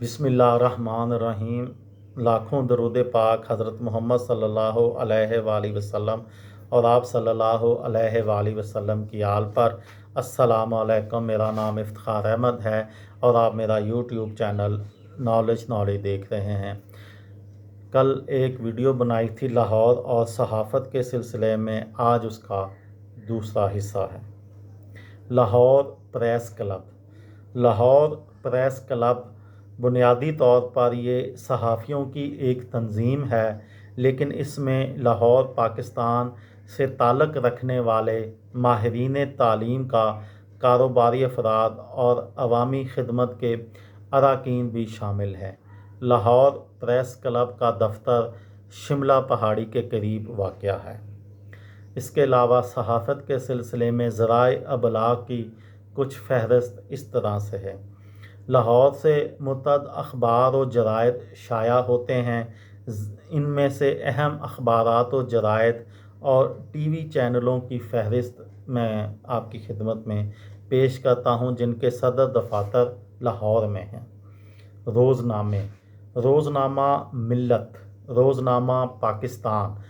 बिस्मिल्लाहिर्रहमानिर्रहीम। लाखों दरूद पाक हज़रत मोहम्मद सल्लल्लाहु अलैहि वालैहि वसल्लम और आप सल्लल्लाहु अलैहि वालैहि वसल्लम की आल पर। अस्सलाम वालेकुम। मेरा नाम इफ्तिखार अहमद है और आप मेरा यूट्यूब चैनल नॉलेज देख रहे हैं। कल एक वीडियो बनाई थी लाहौर और सहाफ़त के सिलसिले में, आज उसका दूसरा हिस्सा है। Lahore press club. Lahore press club बुनियादी तौर पर ये सहाफ़ियों की एक तंजीम है, लेकिन इसमें लाहौर पाकिस्तान से ताल्लुक़ रखने वाले माहिरीन तालीम का कारोबारी अफराद और अवामी खिदमत के अरकान भी शामिल हैं। लाहौर प्रेस क्लब का दफ्तर शिमला पहाड़ी के करीब वाक़या है। इसके अलावा सहाफ़त के सिलसिले में ज़राए अबलाग की कुछ फहरिस्त इस तरह से है। लाहौर से मुतअद्दिद अखबार और जराइद शाया होते हैं। इनमें से अहम अखबारात और जराइद और टीवी चैनलों की फहरिस्त मैं आपकी खिदमत में पेश करता हूं, जिनके सदर दफातर लाहौर में हैं। रोज़नामे। रोज़नामा मिल्लत, रोज़नामा पाकिस्तान,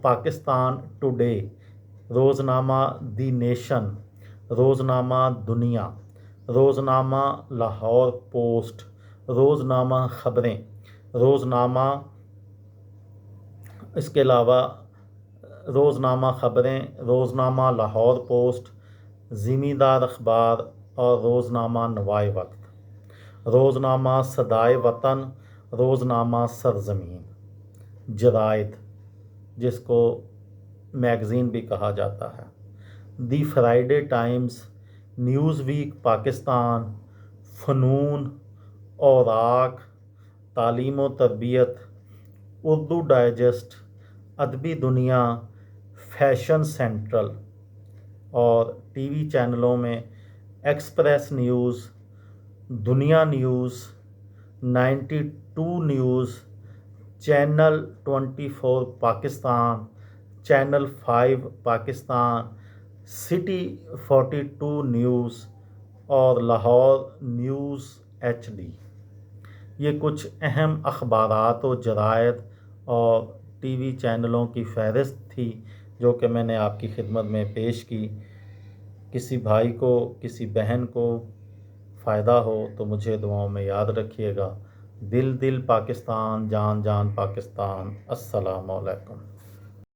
पाकिस्तान टुडे, रोज़नामा दी नेशन, रोज़नामा दुनिया, रोज़नामा लाहौर पोस्ट, रोज़नामा ख़बरें, रोज़नामा इसके अलावा रोज़नामा ख़बरें, रोज़नामा लाहौर पोस्ट, ज़िमीदार अखबार और रोज़नामा नवाए वक्त, रोज़नामा सदाए वतन, रोज़नामा सरज़मीन। जराइद, जिसको मैगज़ीन भी कहा जाता है। The Friday Times, Newsweek Pakistan, Funoon, Auraq, Taleem o तरबियत, उर्दू डाइजेस्ट, अदबी दुनिया, फैशन सेंट्रल। और टीवी चैनलों में एक्सप्रेस न्यूज़, दुनिया news, 92 news, channel 24 Pakistan, channel 5 Pakistan, city 42 news और लाहौर न्यूज़ HD। ये कुछ अहम अखबारात और जराइद और टीवी चैनलों की फहरिस्त थी जो कि मैंने आपकी खिदमत में पेश की। किसी भाई को, किसी बहन को फ़ायदा हो तो मुझे दुआओं में याद रखिएगा। दिल दिल पाकिस्तान, जान जान पाकिस्तान। अस्सलाम वालेकुम।